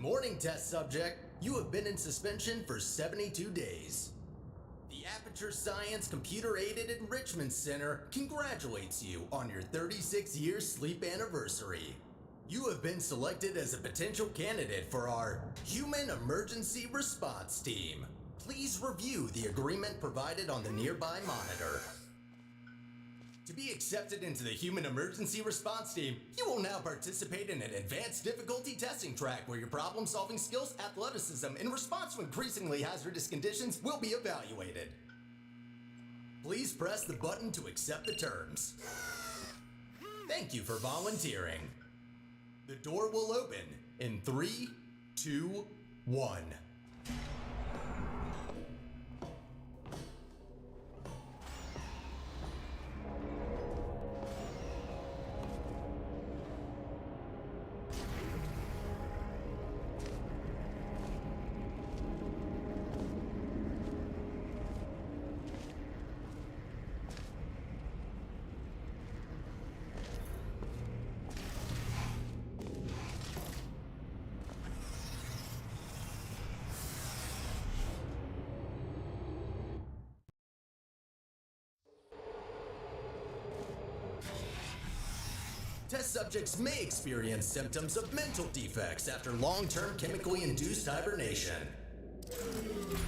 morning, test subject. You have been in suspension for 72 days. The Aperture Science Computer Aided Enrichment Center congratulates you on your 36-year sleep anniversary. You have been selected as a potential candidate for our Human Emergency Response Team. Please review the agreement provided on the nearby monitor. To be accepted into the Human Emergency Response Team, you will now participate in an advanced difficulty testing track where your problem-solving skills, athleticism, in response to increasingly hazardous conditions will be evaluated. Please press the button to accept the terms. Thank you for volunteering. The door will open in 3, 2, 1. Test subjects may experience symptoms of mental defects after long-term chemically induced hibernation.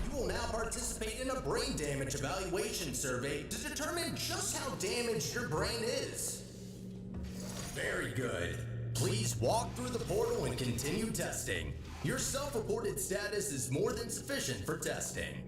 You will now participate in a brain damage evaluation survey to determine just how damaged your brain is. Very good. Please walk through the portal and continue testing. Your self-reported status is more than sufficient for testing.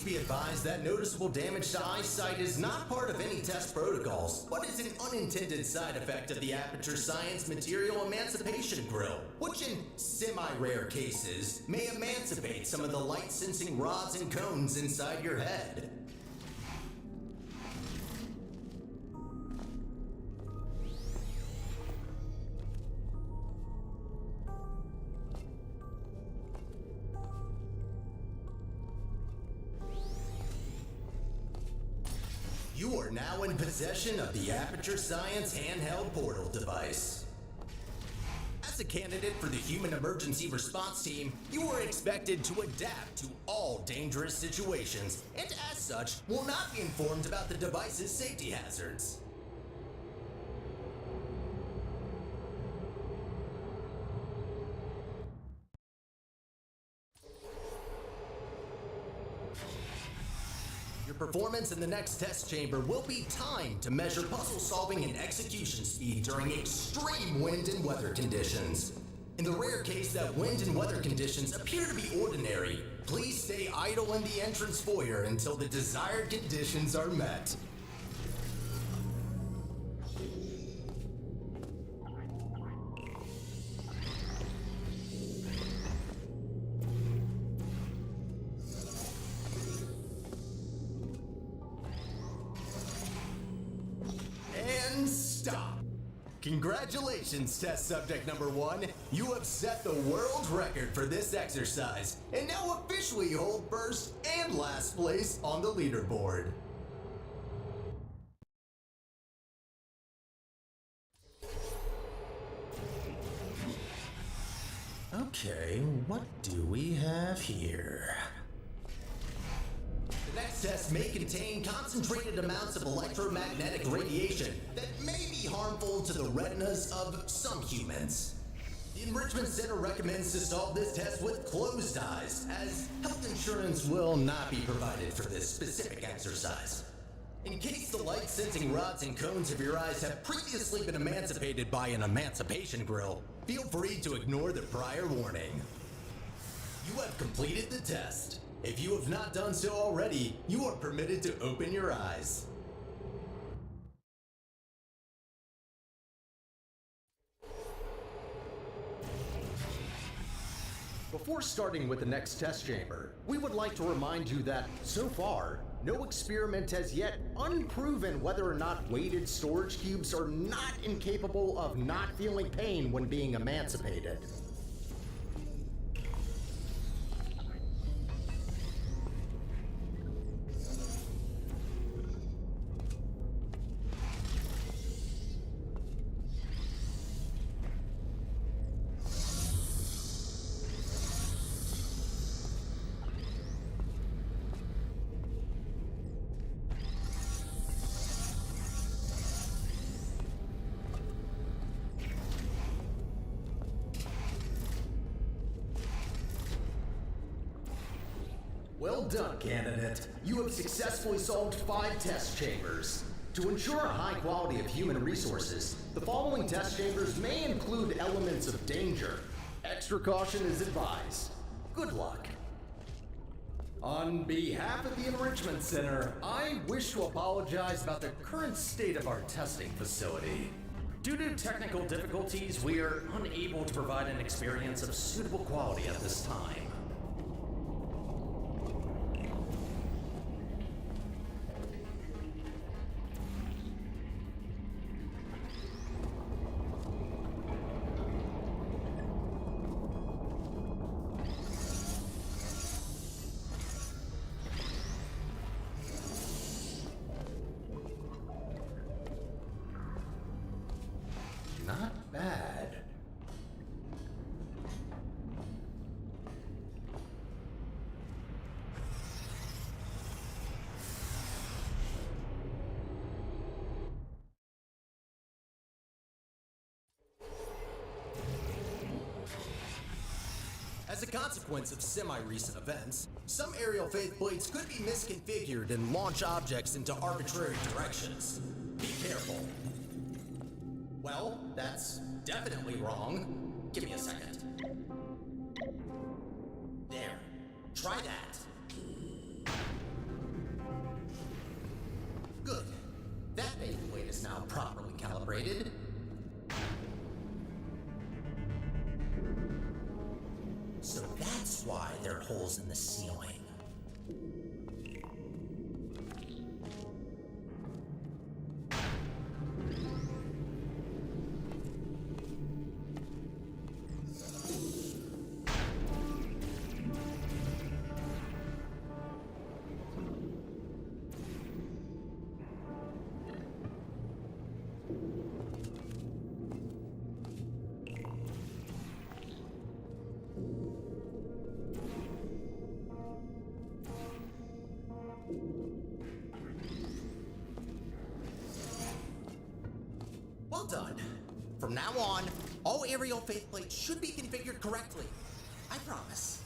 Be advised that noticeable damage to eyesight is not part of any test protocols, but is an unintended side effect of the Aperture Science Material Emancipation Grill, which in semi-rare cases may emancipate some of the light-sensing rods and cones inside your head. You are now in possession of the Aperture Science handheld portal device. As a candidate for the Human Emergency Response Team, you are expected to adapt to all dangerous situations, and as such, will not be informed about the device's safety hazards. Your performance in the next test chamber will be timed to measure puzzle solving and execution speed during extreme wind and weather conditions. In the rare case that wind and weather conditions appear to be ordinary, please stay idle in the entrance foyer until the desired conditions are met. Stop. Congratulations, test subject number 1. You have set the world record for this exercise and now officially hold first and last place on the leaderboard. Okay, what do we have here? The next test may contain concentrated amounts of electromagnetic radiation that may be harmful to the retinas of some humans. The Enrichment Center recommends to solve this test with closed eyes, as health insurance will not be provided for this specific exercise. In case the light-sensing rods and cones of your eyes have previously been emancipated by an emancipation grill, feel free to ignore the prior warning. You have completed the test. If you have not done so already, you are permitted to open your eyes. Before starting with the next test chamber, we would like to remind you that, so far, no experiment has yet unproven whether or not weighted storage cubes are not incapable of not feeling pain when being emancipated. Well done, candidate. You have successfully solved 5 test chambers. To ensure a high quality of human resources, the following test chambers may include elements of danger. Extra caution is advised. Good luck. On behalf of the Enrichment Center, I wish to apologize about the current state of our testing facility. Due to technical difficulties, we are unable to provide an experience of suitable quality at this time. Not bad. As a consequence of semi-recent events, some aerial faith plates could be misconfigured and launch objects into arbitrary directions. Be careful. Well, that's definitely wrong. Give me a second. There. Try that. Good. That faith plate is now properly calibrated. So that's why there are holes in the ceiling. Well done. From now on, all aerial faith plates should be configured correctly. I promise.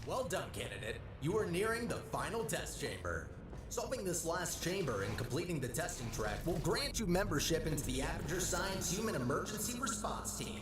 Well done, candidate. You are nearing the final test chamber. Solving this last chamber and completing the testing track will grant you membership into the Aperture Science Human Emergency Response Team.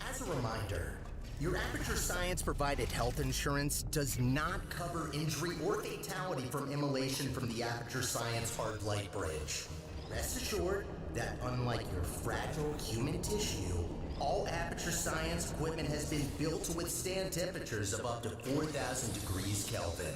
As a reminder, your Aperture Science provided health insurance does not cover injury or fatality from immolation from the Aperture Science Hard Light Bridge. Rest assured that unlike your fragile human tissue, all Aperture Science equipment has been built to withstand temperatures of up to 4,000 degrees Kelvin.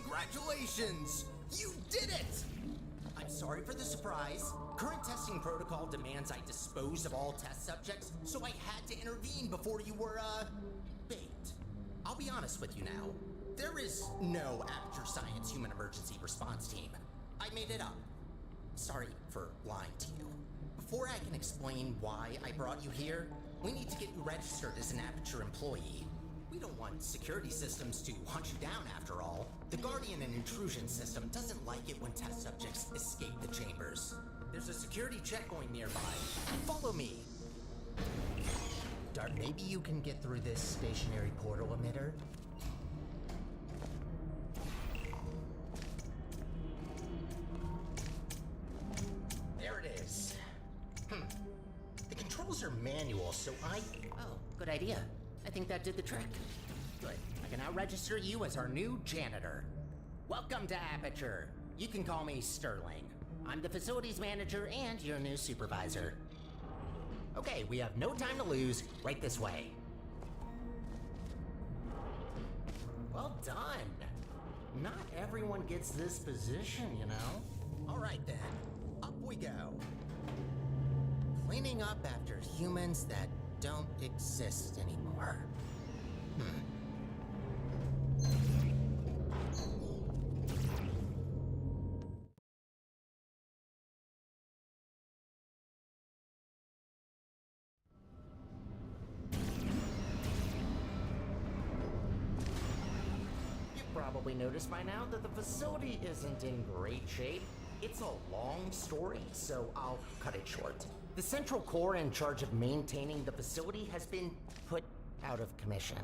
Congratulations! You did it! I'm sorry for the surprise. Current testing protocol demands I dispose of all test subjects, so I had to intervene before you were, baked. I'll be honest with you now. There is no Aperture Science Human Emergency Response Team. I made it up. Sorry for lying to you. Before I can explain why I brought you here, we need to get you registered as an Aperture employee. We don't want security systems to hunt you down after all. The Guardian and Intrusion system doesn't like it when test subjects escape the chambers. There's a security checkpoint nearby. Follow me. Dart, maybe you can get through this stationary portal emitter? There it is. The controls are manual, so Oh, good idea. I think that did the trick. Good. I can now register you as our new janitor. Welcome to Aperture. You can call me Sterling. I'm the facilities manager and your new supervisor. Okay, we have no time to lose. Right this way. Well done. Not everyone gets this position, you know? All right then, up we go. Cleaning up after humans that don't exist anymore. You've probably noticed by now that the facility isn't in great shape. It's a long story, so I'll cut it short. The Central Core in charge of maintaining the facility has been put out of commission.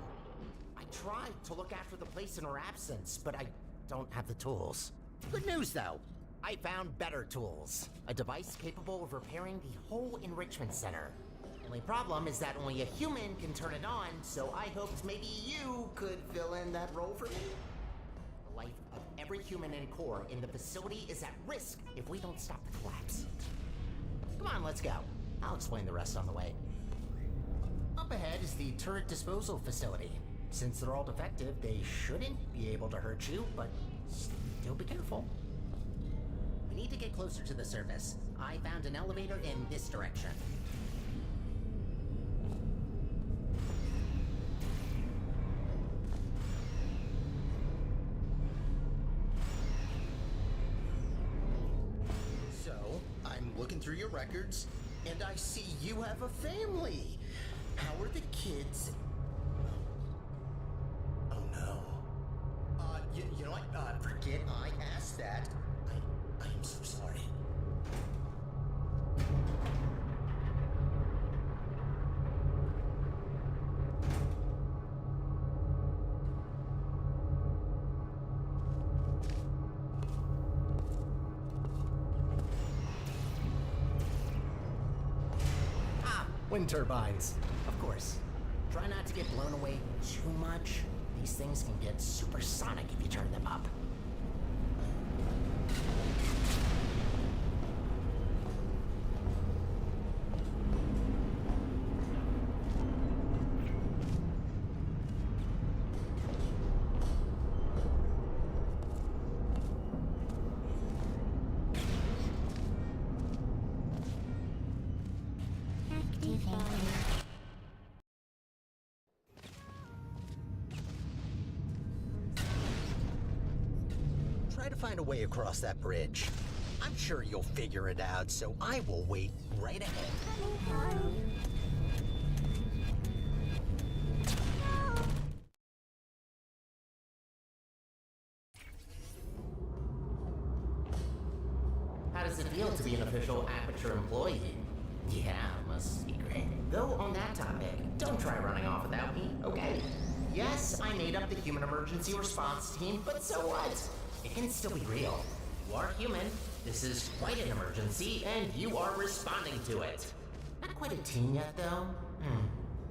I tried to look after the place in her absence, but I don't have the tools. Good news though, I found better tools. A device capable of repairing the whole enrichment center. Only problem is that only a human can turn it on, so I hoped maybe you could fill in that role for me. The life of every human in core in the facility is at risk if we don't stop the collapse. Come on, let's go. I'll explain the rest on the way. Up ahead is the turret disposal facility. Since they're all defective, they shouldn't be able to hurt you, but still be careful. We need to get closer to the surface. I found an elevator in this direction. Looking through your records, and I see you have a family. How are the kids? Oh no. You know what? Forget I asked that. I am so sorry. Wind turbines, of course. Try not to get blown away too much. These things can get supersonic if you turn them up. Try to find a way across that bridge. I'm sure you'll figure it out, so I will wait right ahead. How does it feel to be an official Aperture employee? Yeah, must be great. Though on that topic, don't try running off without me, okay? Yes, I made up the Human Emergency Response Team, but so what? It can still be real. You are human, this is quite an emergency, and you are responding to it. Not quite a team yet, though.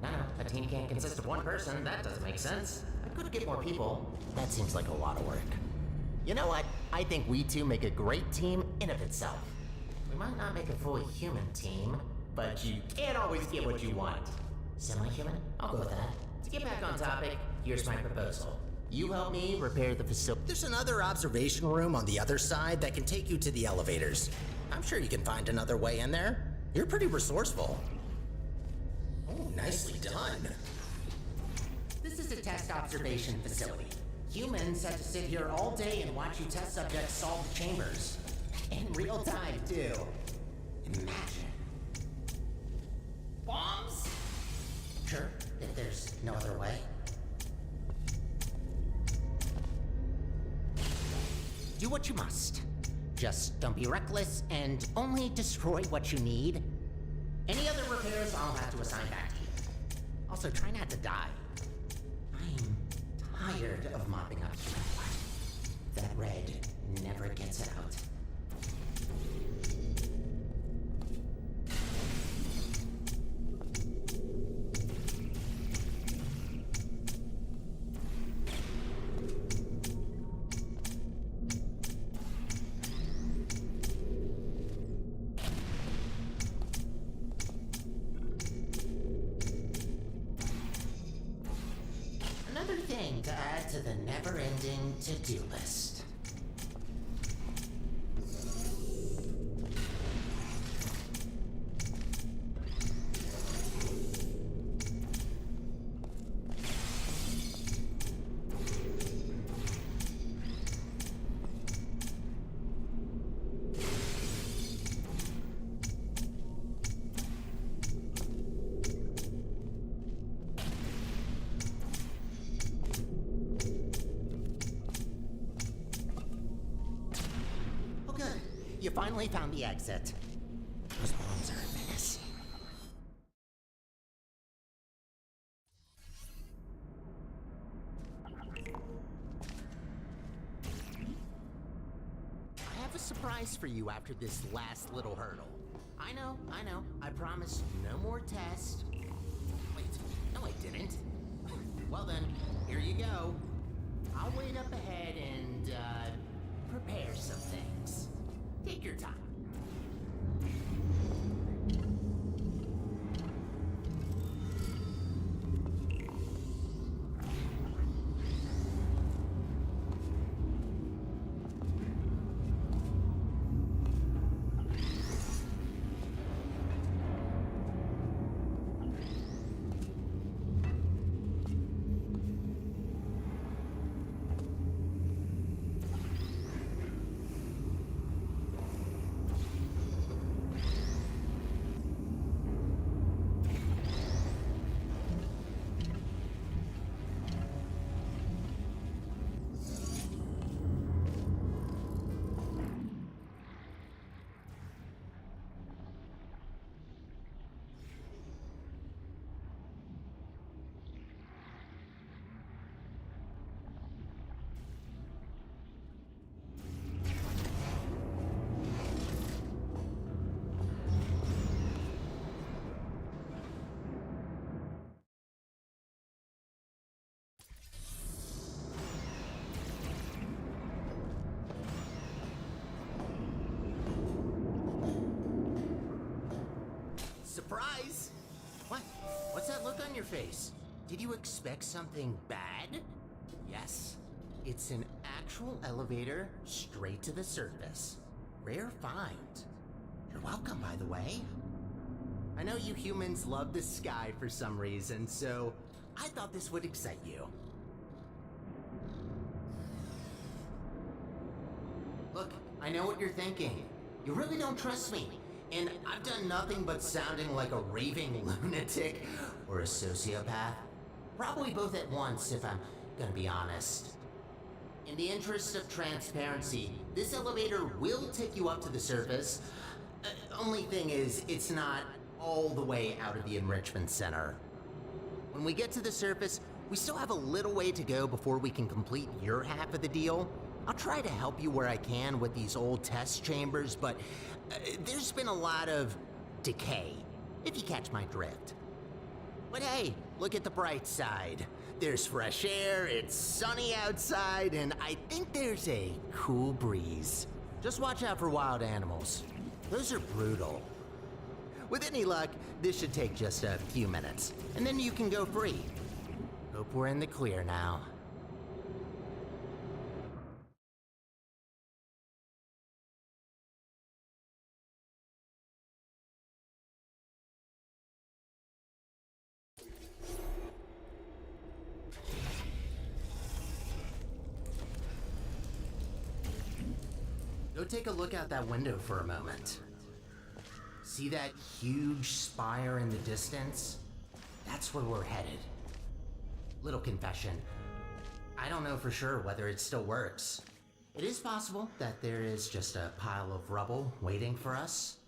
No, a team can't consist of one person, that doesn't make sense. I could get more people. That seems like a lot of work. You know what? I think we two make a great team in of itself. We might not make a fully human team, but you can't always get what you want. Semi-human? I'll go with that. To get back on topic, here's my proposal. You help me repair the facility. There's another observation room on the other side that can take you to the elevators. I'm sure you can find another way in there. You're pretty resourceful. Oh, nicely done. This is a test observation facility. Humans had to sit here all day and watch you test subjects solve the chambers. In real time, too. Imagine. Bombs? Sure, if there's no other way. Do what you must. Just don't be reckless and only destroy what you need. Any other repairs I'll have to assign back to you. Also, try not to die. I'm tired of mopping up stuff. That red never gets out. Another thing to add to the never-ending to-do list. You finally found the exit. Those bombs are a menace. I have a surprise for you after this last little hurdle. I know. I promised no more tests. Wait, no I didn't. Well then, here you go. I'll wait up ahead and, prepare some things. Take your time. Surprise! What? What's that look on your face? Did you expect something bad? Yes. It's an actual elevator straight to the surface. Rare find. You're welcome, by the way. I know you humans love the sky for some reason, so I thought this would excite you. Look, I know what you're thinking. You really don't trust me. And I've done nothing but sounding like a raving lunatic or a sociopath. Probably both at once, if I'm gonna be honest. In the interest of transparency, this elevator will take you up to the surface. Only thing is, it's not all the way out of the enrichment center. When we get to the surface, we still have a little way to go before we can complete your half of the deal. I'll try to help you where I can with these old test chambers, but there's been a lot of decay, if you catch my drift. But hey, look at the bright side. There's fresh air, it's sunny outside, and I think there's a cool breeze. Just watch out for wild animals. Those are brutal. With any luck, this should take just a few minutes, and then you can go free. Hope we're in the clear now. Go take a look out that window for a moment. See that huge spire in the distance? That's where we're headed. Little confession. I don't know for sure whether it still works. It is possible that there is just a pile of rubble waiting for us.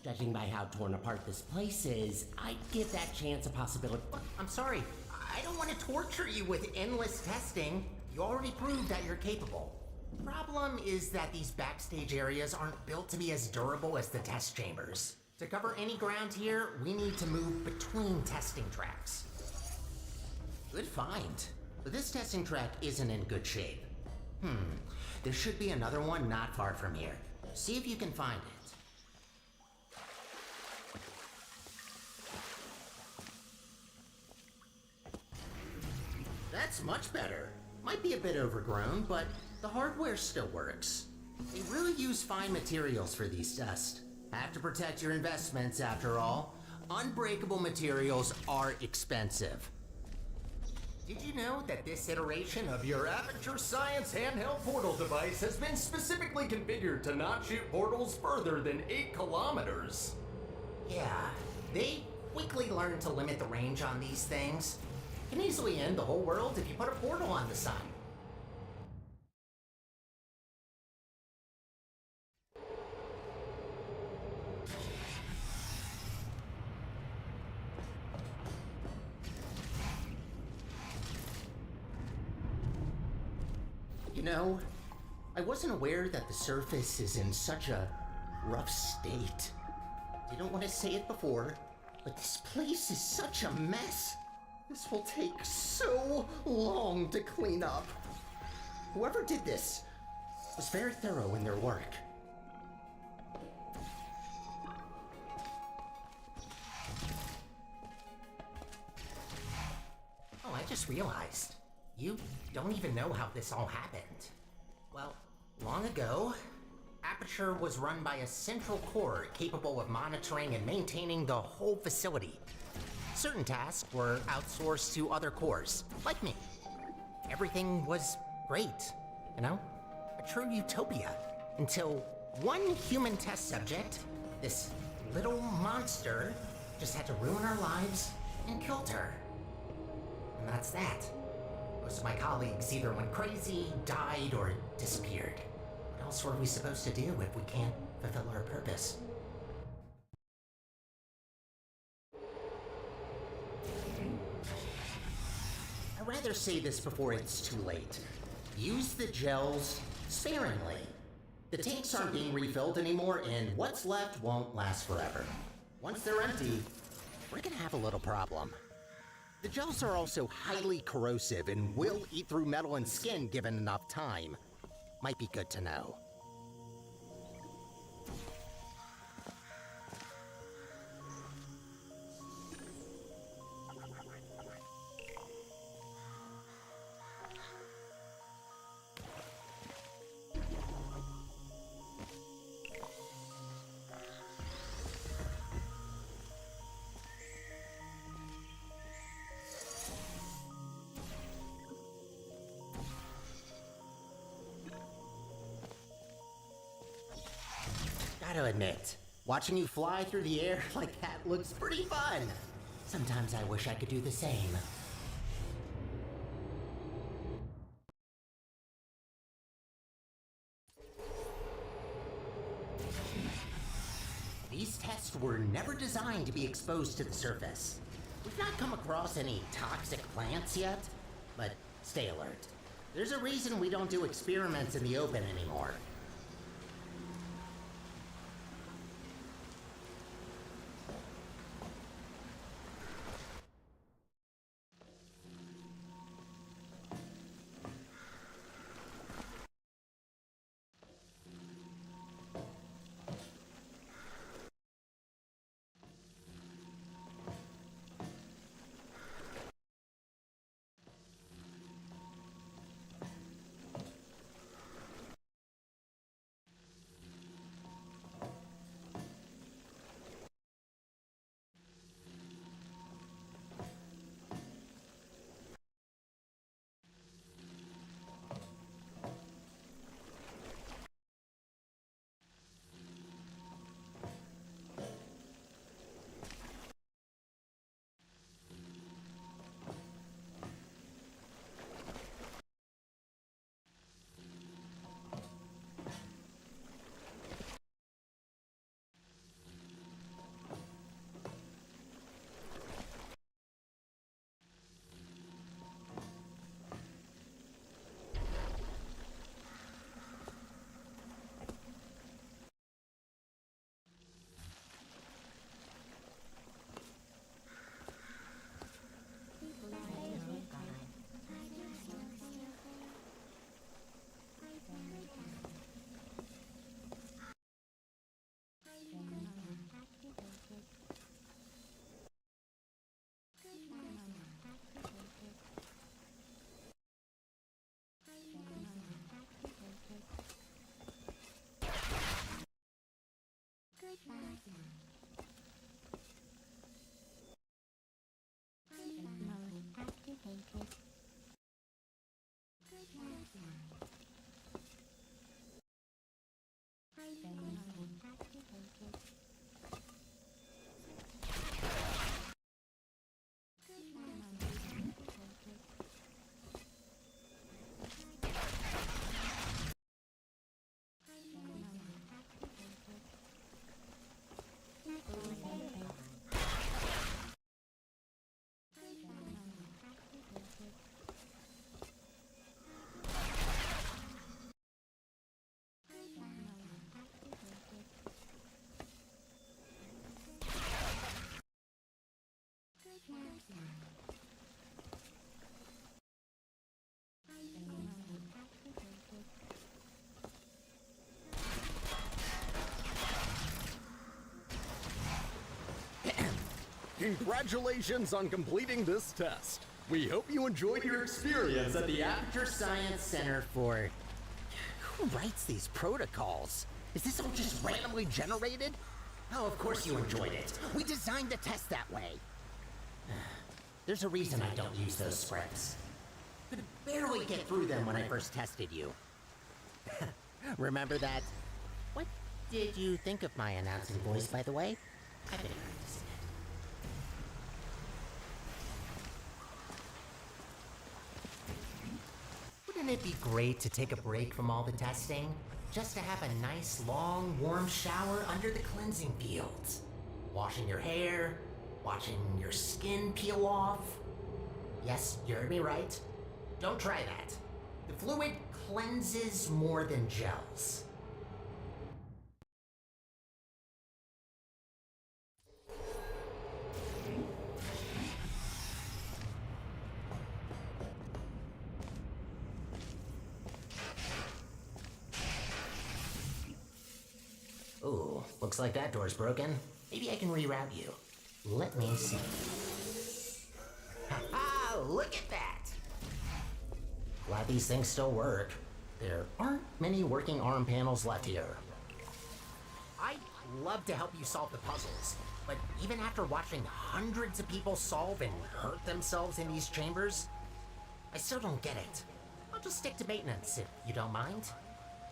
Judging by how torn apart this place is, I'd give that chance a possibility. Look, I'm sorry. I don't want to torture you with endless testing. You already proved that you're capable. Problem is that these backstage areas aren't built to be as durable as the test chambers. To cover any ground here, we need to move between testing tracks. Good find. But this testing track isn't in good shape. There should be another one not far from here. See if you can find it. That's much better. Might be a bit overgrown, but the hardware still works. They really use fine materials for these tests. Have to protect your investments after all. Unbreakable materials are expensive. Did you know that this iteration of your Aperture Science handheld portal device has been specifically configured to not shoot portals further than 8 kilometers? Yeah, they quickly learned to limit the range on these things. Can easily end the whole world if you put a portal on the sun. You know, I wasn't aware that the surface is in such a rough state. Didn't want to say it before, but this place is such a mess. This will take so long to clean up. Whoever did this was very thorough in their work. Oh, I just realized. You don't even know how this all happened. Well, long ago, Aperture was run by a central core capable of monitoring and maintaining the whole facility. Certain tasks were outsourced to other cores, like me. Everything was great, you know? A true utopia. Until one human test subject, this little monster, just had to ruin our lives and killed her. And that's that. Most of my colleagues either went crazy, died, or disappeared. What else were we supposed to do if we can't fulfill our purpose? I'd rather say this before it's too late. Use the gels sparingly. The tanks aren't being refilled anymore, and what's left won't last forever. Once they're empty, we're gonna have a little problem. The gels are also highly corrosive and will eat through metal and skin given enough time. Might be good to know. Gotta admit, watching you fly through the air like that looks pretty fun. Sometimes I wish I could do the same. These tests were never designed to be exposed to the surface. We've not come across any toxic plants yet, but stay alert. There's a reason we don't do experiments in the open anymore. Congratulations on completing this test. We hope you enjoyed your experience at the Aperture Science Center for... Who writes these protocols? Is this all just randomly generated? Oh, of course you enjoyed it. We designed the test that way. There's a reason I don't use those scripts. Could barely get through them when I first tested you. Remember that? What did you think of my announcing voice, by the way? I've been practicing it. Wouldn't it be great to take a break from all the testing? Just to have a nice, long, warm shower under the cleansing fields. Washing your hair, watching your skin peel off. Yes, you heard me right. Don't try that. The fluid cleanses more than gels. Ooh, looks like that door's broken. Maybe I can reroute you. Let me see. Ha-ha! Look at that! Glad these things still work. There aren't many working arm panels left here. I'd love to help you solve the puzzles, but even after watching hundreds of people solve and hurt themselves in these chambers, I still don't get it. I'll just stick to maintenance if you don't mind.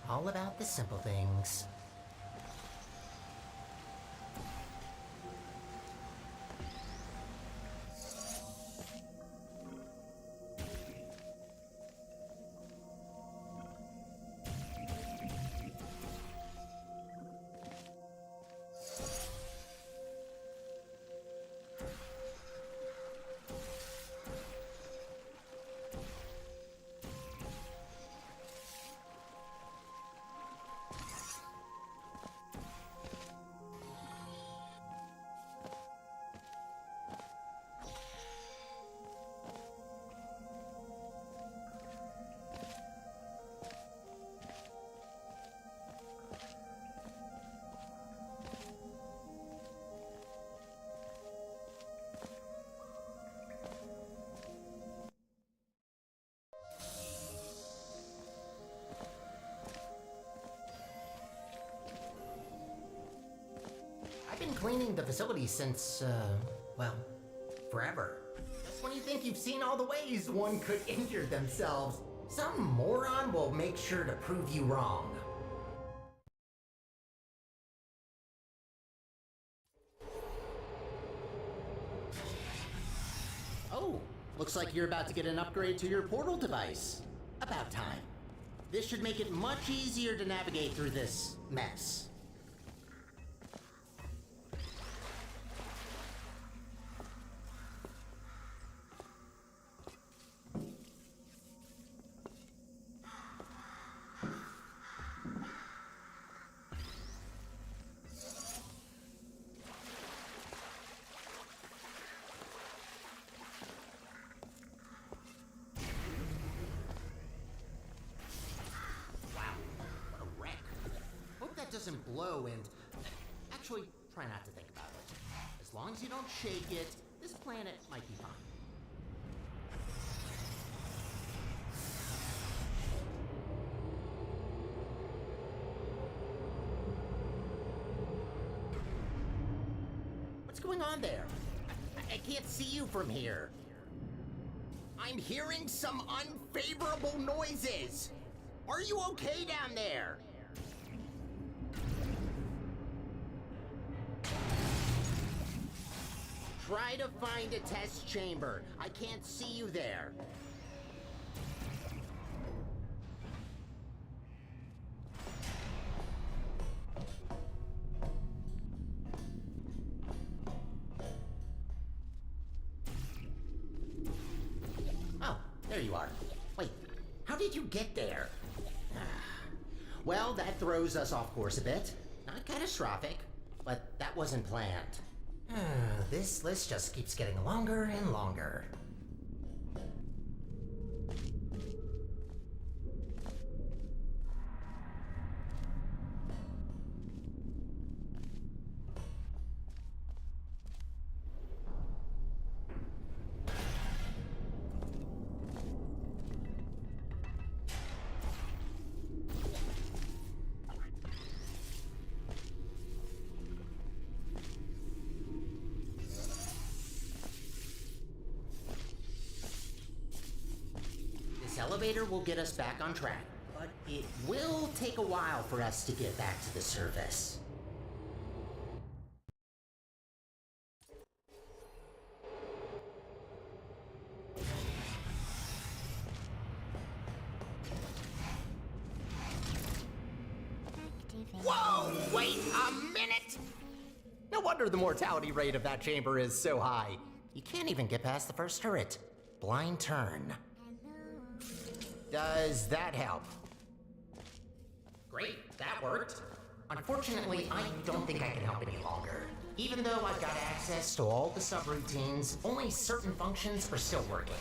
All about the simple things. I've been cleaning the facility since, well, forever. Just when you think you've seen all the ways one could injure themselves, some moron will make sure to prove you wrong. Oh, looks like you're about to get an upgrade to your portal device. About time. This should make it much easier to navigate through this mess. Doesn't blow, and actually try not to think about it. As long as you don't shake it, this planet might be fine. What's going on there? I can't see you from here. I'm hearing some unfavorable noises. Are you okay down there? Try to find a test chamber. I can't see you there. Oh, there you are. Wait, how did you get there? Well, that throws us off course a bit. Not catastrophic, but that wasn't planned. This list just keeps getting longer and longer. elevator will get us back on track, but it will take a while for us to get back to the surface. Whoa! Wait a minute! No wonder the mortality rate of that chamber is so high. You can't even get past the first turret. Blind turn. Does that help? Great, that worked. Unfortunately, I don't think I can help any longer. Even though I've got access to all the subroutines, only certain functions are still working.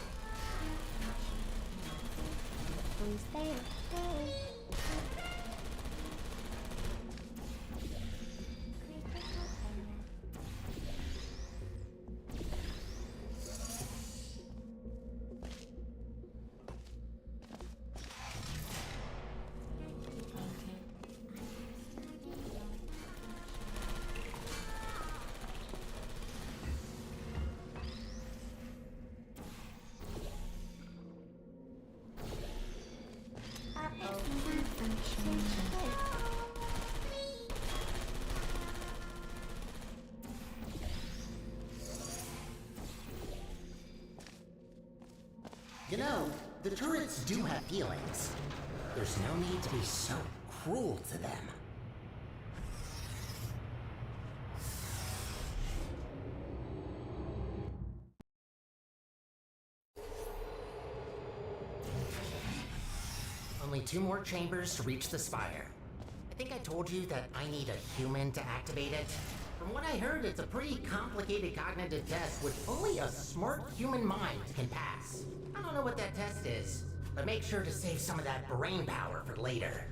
Who's there? You know, the turrets do have feelings. There's no need to be so cruel to them. Only 2 more chambers to reach the spire. I think I told you that I need a human to activate it. From what I heard, it's a pretty complicated cognitive test which only a smart human mind can pass. I don't know what that test is, but make sure to save some of that brain power for later.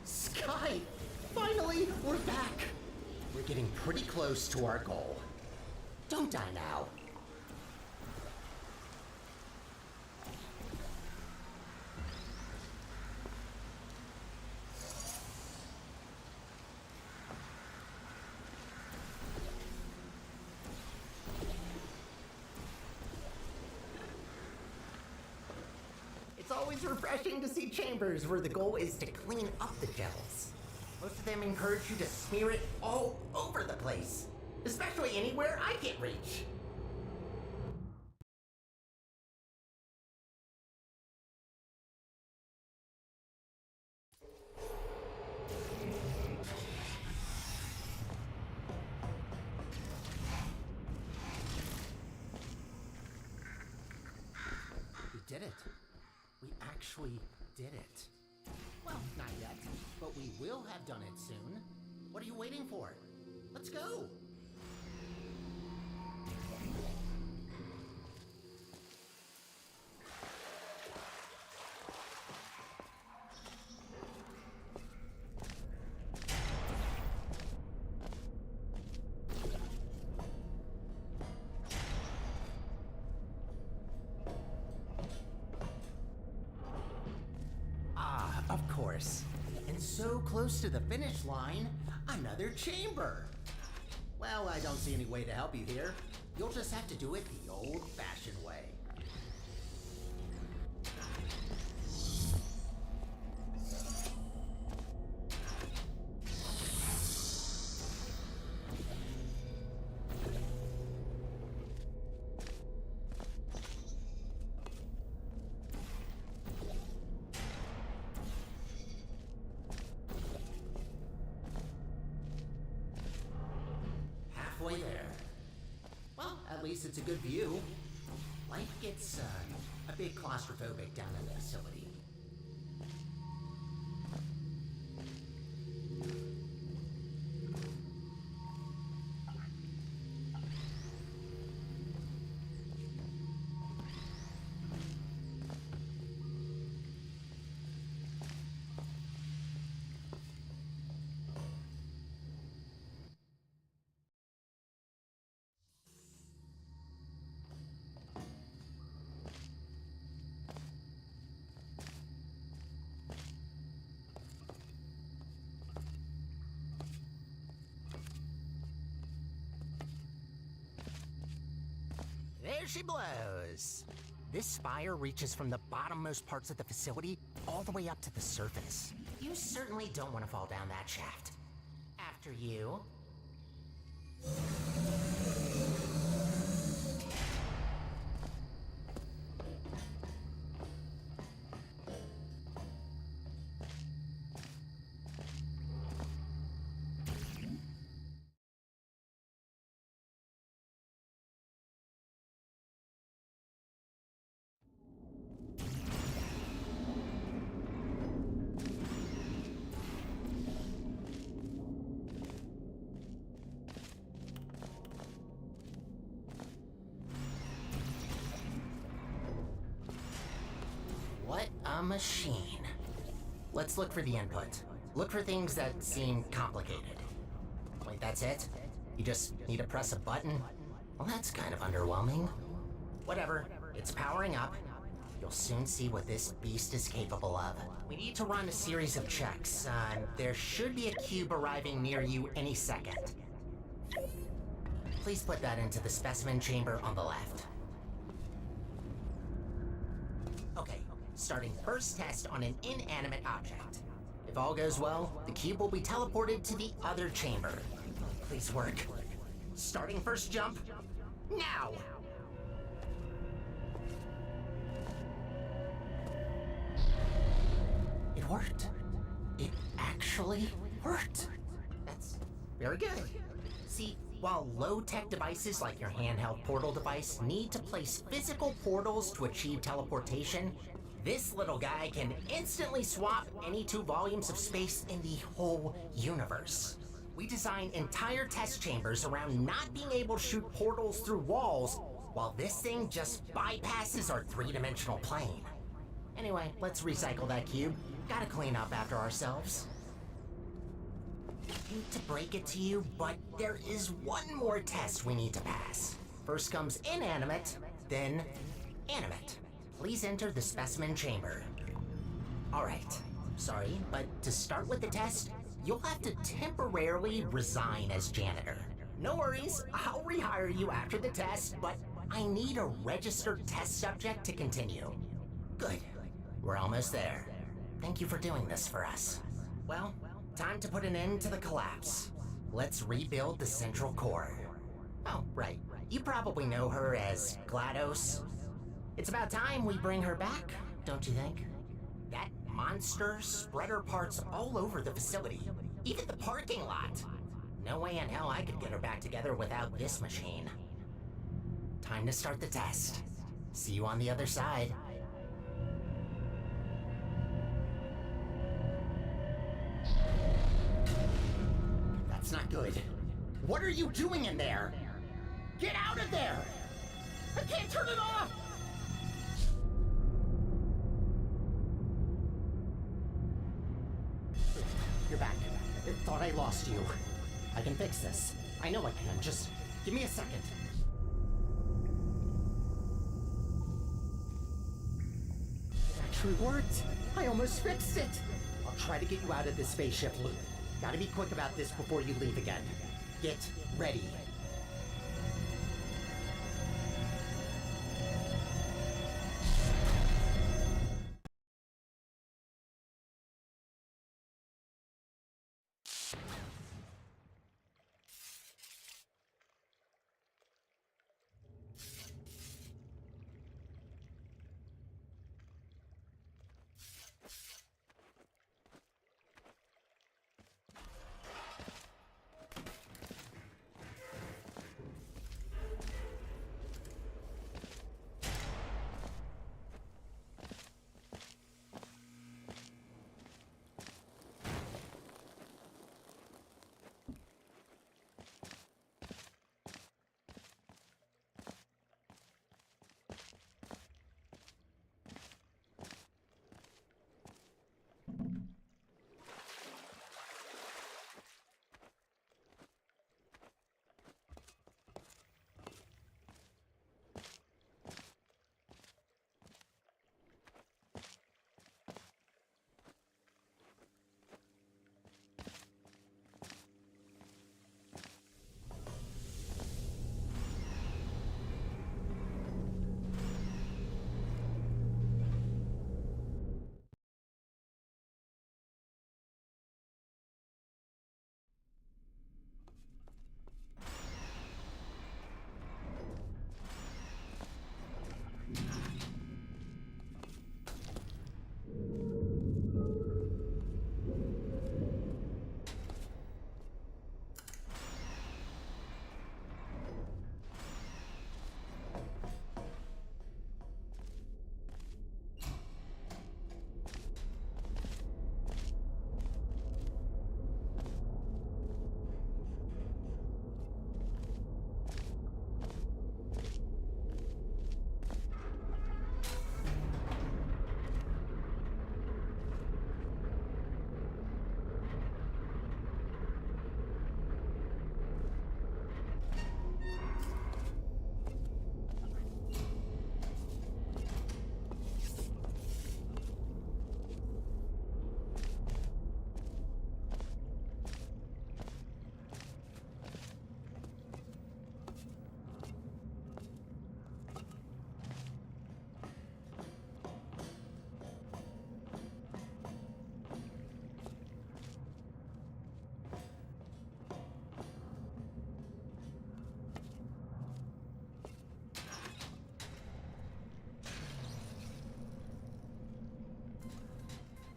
Sky! Finally, we're back! We're getting pretty close to our goal. Don't die now. It's always refreshing to see chambers where the goal is to clean up the gels. Most of them encourage you to smear it all over the place, especially anywhere I can't reach. We did it. We actually did it. Well, not yet, but we will have done it soon. What are you waiting for? Let's go! Of course. And so close to the finish line, another chamber. Well, I don't see any way to help you here. You'll just have to do it the old-fashioned way. at least it's a good view. Life gets a bit claustrophobic down in the facility. There she blows. This spire reaches from the bottommost parts of the facility all the way up to the surface. You certainly don't want to fall down that shaft. After you. What a machine. Let's look for the input. Look for things that seem complicated. Wait, that's it? You just need to press a button? Well, that's kind of underwhelming. Whatever, it's powering up. You'll soon see what this beast is capable of. We need to run a series of checks. There should be a cube arriving near you any second. Please put that into the specimen chamber on the left. Okay, starting first test on an inanimate object. If all goes well, the cube will be teleported to the other chamber. Please work. Starting first jump, now! It worked. It actually worked. That's very good. See, while low-tech devices like your handheld portal device need to place physical portals to achieve teleportation, this little guy can instantly swap any 2 volumes of space in the whole universe. We designed entire test chambers around not being able to shoot portals through walls, while this thing just bypasses our 3-dimensional plane. Anyway, let's recycle that cube. Gotta clean up after ourselves. Hate to break it to you, but there is one more test we need to pass. First comes inanimate, then animate. Please enter the specimen chamber. Alright, sorry, but to start with the test, you'll have to temporarily resign as janitor. No worries, I'll rehire you after the test, but I need a registered test subject to continue. Good, we're almost there. Thank you for doing this for us. Well, time to put an end to the collapse. Let's rebuild the central core. Oh, right. You probably know her as GLaDOS. It's about time we bring her back, don't you think? That monster spread her parts all over the facility, even the parking lot. No way in hell I could get her back together without this machine. Time to start the test. See you on the other side. That's not good. What are you doing in there? Get out of there! I can't turn it off! You're back. I thought I lost you. I can fix this. I know I can. Just give me a second. It actually worked. I almost fixed it. I'll try to get you out of this spaceship loop. Gotta be quick about this before you leave again. Get ready.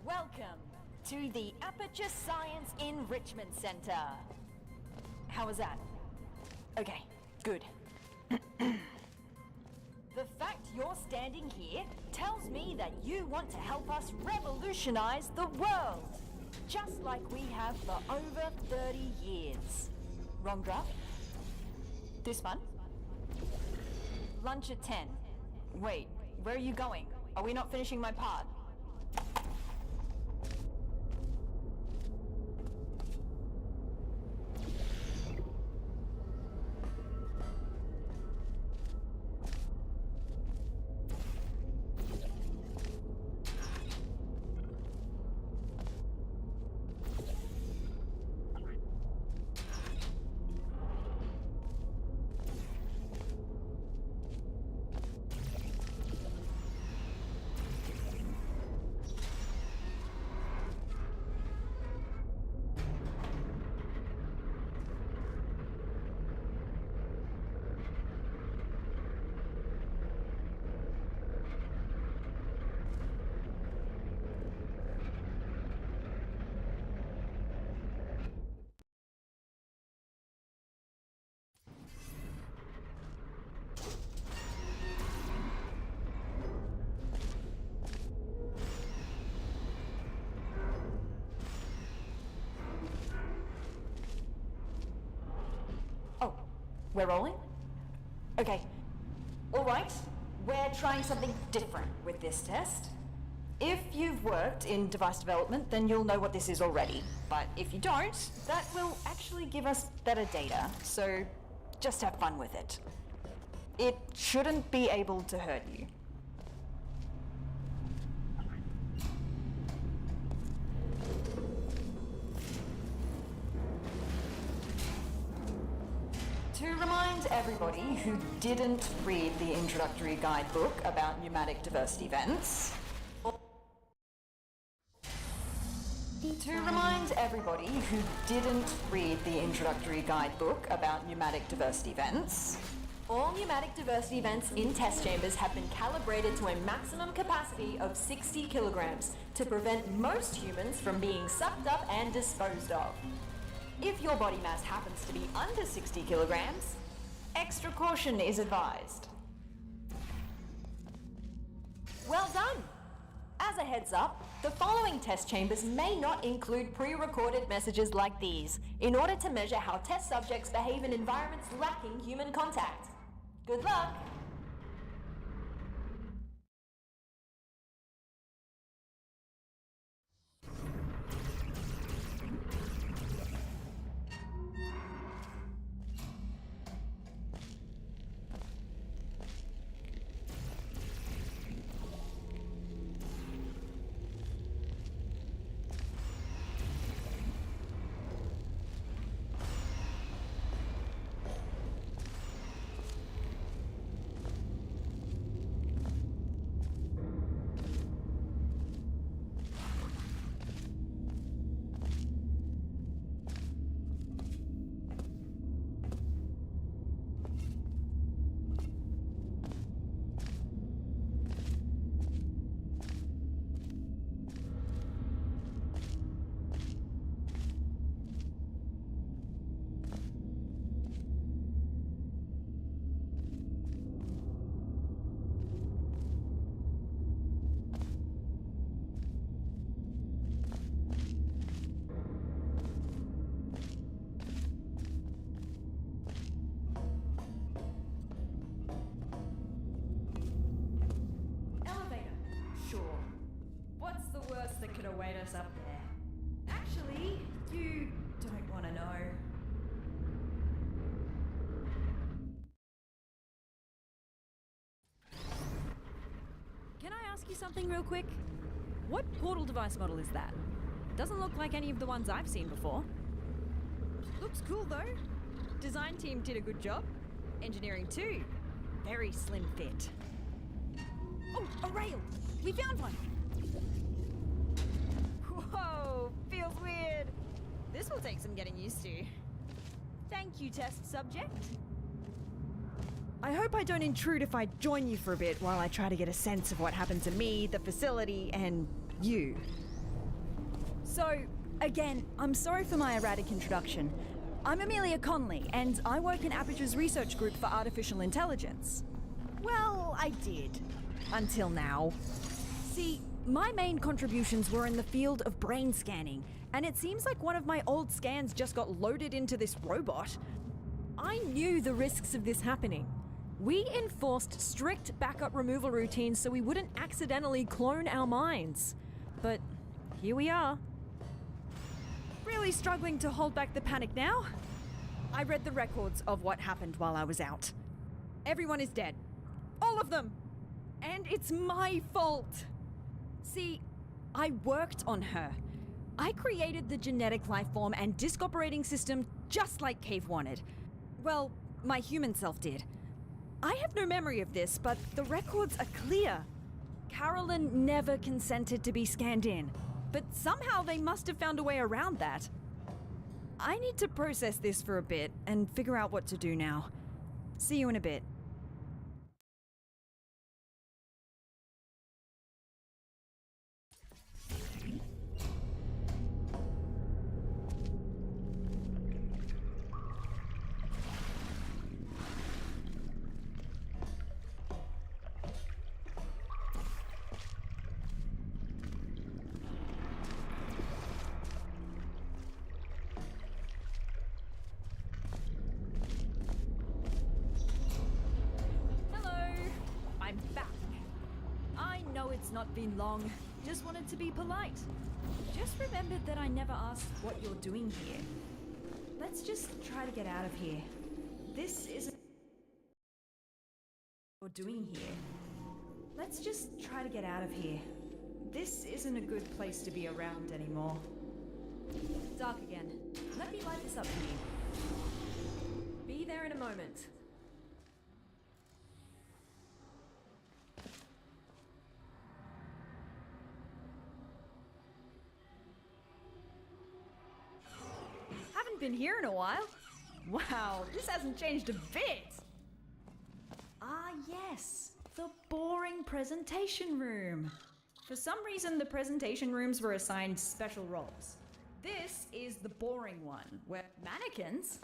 Welcome to the Aperture Science Enrichment Center. How was that? Okay, good. The fact you're standing here tells me that you want to help us revolutionize the world, just like we have for over 30 years. Wrong draft? This one? Lunch at 10. Wait, where are you going? Are we not finishing my part? We're rolling? Okay. Alright, we're trying something different with this test. If you've worked in device development, then you'll know what this is already. But if you don't, that will actually give us better data, so just have fun with it. It shouldn't be able to hurt you. To remind everybody who didn't read the introductory guidebook about pneumatic diversity vents, all pneumatic diversity vents in test chambers have been calibrated to a maximum capacity of 60 kilograms to prevent most humans from being sucked up and disposed of. If your body mass happens to be under 60 kilograms, extra caution is advised. Well done! As a heads up, the following test chambers may not include pre-recorded messages like these in order to measure how test subjects behave in environments lacking human contact. Good luck! await us up there. Actually, you don't want to know. Can I ask you something real quick? What portal device model is that? Doesn't look like any of the ones I've seen before. Looks cool though. Design team did a good job. Engineering too. Very slim fit. Oh, a rail! We found one! Whoa, feels weird. This will take some getting used to. Thank you, test subject. I hope I don't intrude if I join you for a bit while I try to get a sense of what happened to me, the facility, and you. So, again, I'm sorry for my erratic introduction. I'm Amelia Conley, and I work in Aperture's research group for artificial intelligence. Well, I did. Until now. See, my main contributions were in the field of brain scanning, and it seems like one of my old scans just got loaded into this robot. I knew the risks of this happening. We enforced strict backup removal routines so we wouldn't accidentally clone our minds. But here we are. Really struggling to hold back the panic now. I read the records of what happened while I was out. Everyone is dead. All of them! And it's my fault! See, I worked on her. I created the genetic life form and disk operating system just like Cave wanted. Well, my human self did. I have no memory of this, but the records are clear. Carolyn never consented to be scanned in, but somehow they must have found a way around that. I need to process this for a bit and figure out what to do now. See you in a bit. It's not been long. Just wanted to be polite. Just remembered that I never asked what you're doing here. Let's just try to get out of here. This isn't what you're doing here. Let's just try to get out of here. This isn't a good place to be around anymore. Dark again. Let me light this up for you. Be there in a moment. Been here in a while. Wow, this hasn't changed a bit. Ah, yes, the boring presentation room. For some reason, the presentation rooms were assigned special roles. This is the boring one, where mannequins?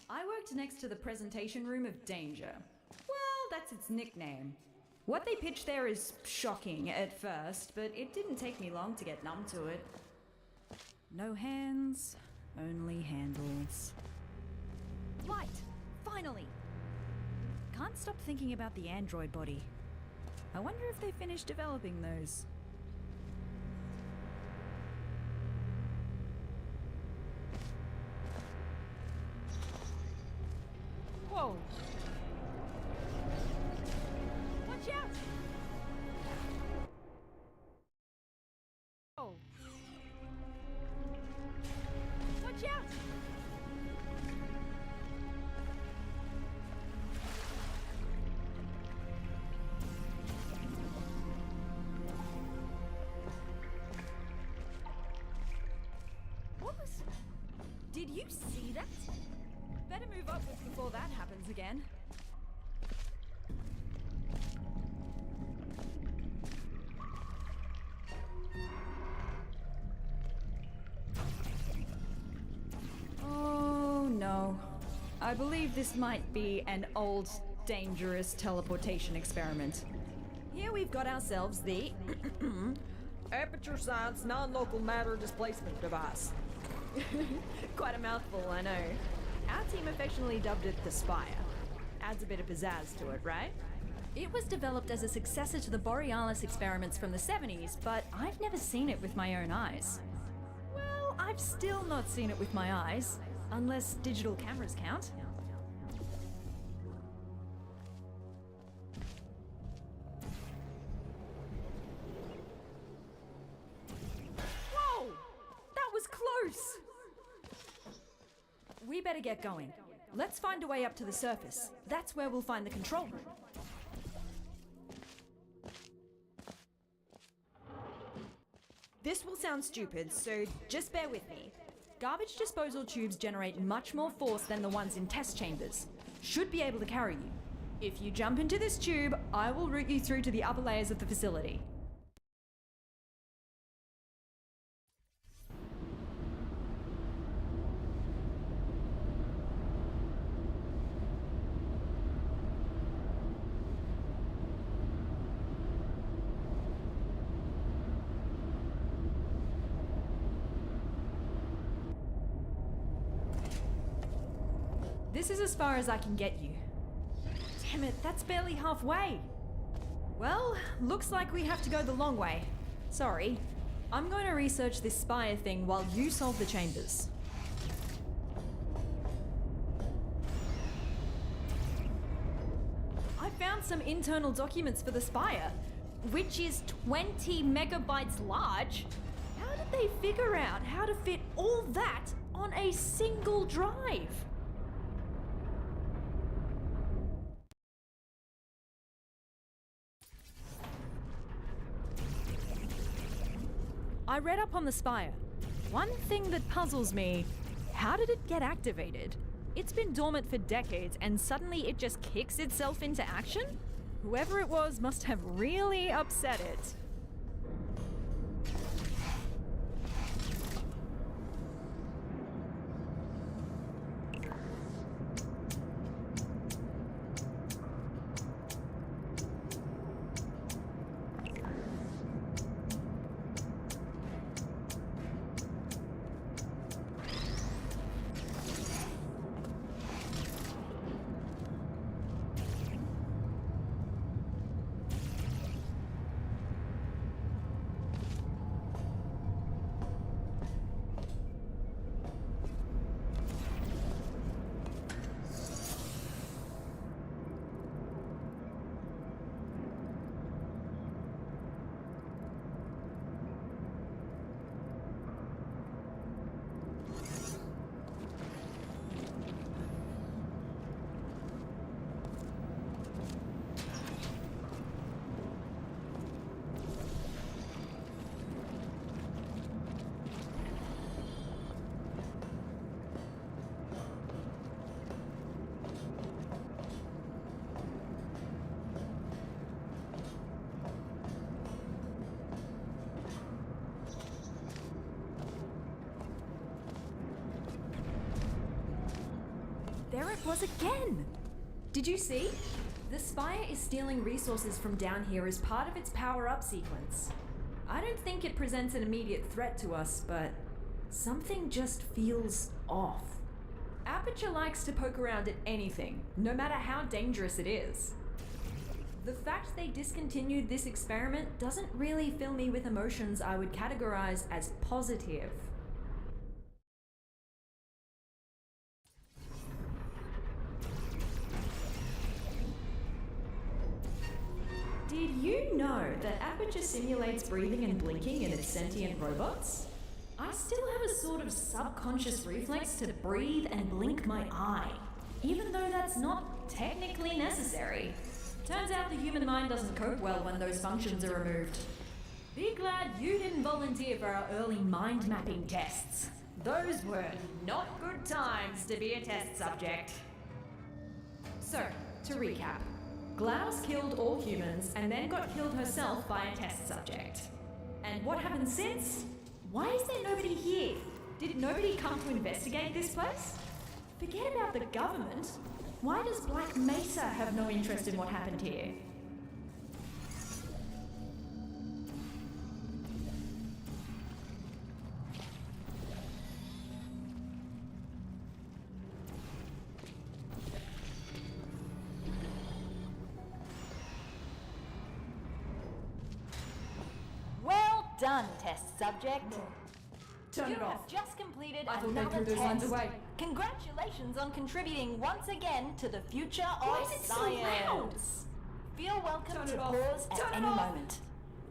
I worked next to the presentation room of Danger. Well, that's its nickname. What they pitched there is shocking at first, but it didn't take me long to get numb to it. No hands, only handles. Light! Finally! Can't stop thinking about the android body. I wonder if they finished developing those. Whoa! Watch out! Oh! Watch out! What was... Did you see that? Better move upwards before that happens again. I believe this might be an old, dangerous teleportation experiment. Here we've got ourselves the Aperture Science Non-Local Matter Displacement Device. Quite a mouthful, I know. Our team affectionately dubbed it the Spire. Adds a bit of pizzazz to it, right? It was developed as a successor to the Borealis experiments from the 70s, but I've never seen it with my own eyes. Well, I've still not seen it with my eyes. Unless digital cameras count. Whoa! That was close! We better get going. Let's find a way up to the surface. That's where we'll find the control room. This will sound stupid, so just bear with me. Garbage disposal tubes generate much more force than the ones in test chambers. Should be able to carry you. If you jump into this tube, I will route you through to the upper layers of the facility. This is as far as I can get you. Damn it, that's barely halfway. Well, looks like we have to go the long way. Sorry. I'm going to research this Spire thing while you solve the chambers. I found some internal documents for the Spire, which is 20 megabytes large. How did they figure out how to fit all that on a single drive? I read up on the Spire. One thing that puzzles me, how did it get activated? It's been dormant for decades and suddenly it just kicks itself into action? Whoever it was must have really upset it. There it was again! Did you see? The Spire is stealing resources from down here as part of its power-up sequence. I don't think it presents an immediate threat to us, but something just feels off. Aperture likes to poke around at anything, no matter how dangerous it is. The fact they discontinued this experiment doesn't really fill me with emotions I would categorize as positive. Did you know that Aperture simulates breathing and blinking in its sentient robots? I still have a sort of subconscious reflex to breathe and blink my eye, even though that's not technically necessary. Turns out the human mind doesn't cope well when those functions are removed. Be glad you didn't volunteer for our early mind mapping tests. Those were not good times to be a test subject. So, to recap. GLaDOS killed all humans and then got killed herself by a test subject. And what happened since? Why is there nobody here? Did nobody come to investigate this place? Forget about the government. Why does Black Mesa have no interest in what happened here? Done, test subject. Turn it off. You have just completed I thought they another threw those lines test. away. Congratulations on contributing once again to the future Why of is it so science. loud? Feel welcome Turn to it off. pause at Turn it any off. moment.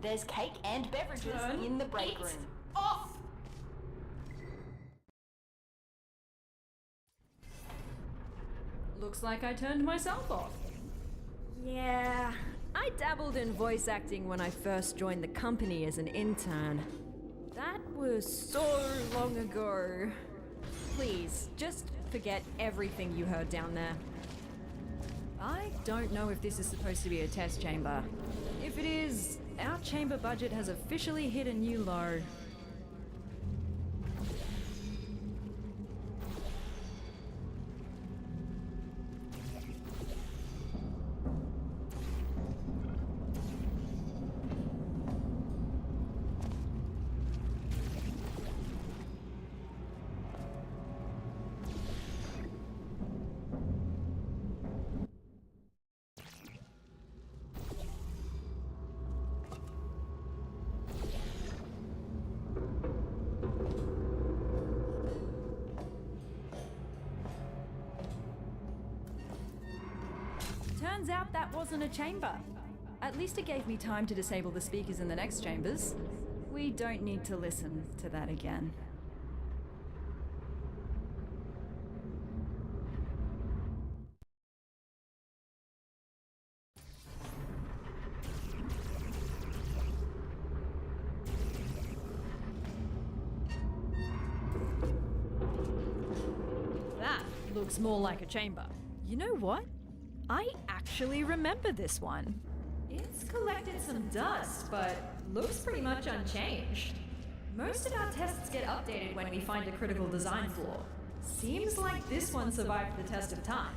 There's cake and beverages Turn in the break it room. off! Looks like I turned myself off. Yeah, I dabbled in voice acting when I first joined the company as an intern. That was so long ago. Please, just forget everything you heard down there. I don't know if this is supposed to be a test chamber. If it is, our chamber budget has officially hit a new low. that wasn't a chamber. At least it gave me time to disable the speakers in the next chambers. We don't need to listen to that again. That looks more like a chamber. You know what? I actually remember this one. It's collected some dust, but looks pretty much unchanged. Most of our tests get updated when we find a critical design flaw. Seems like this one survived the test of time.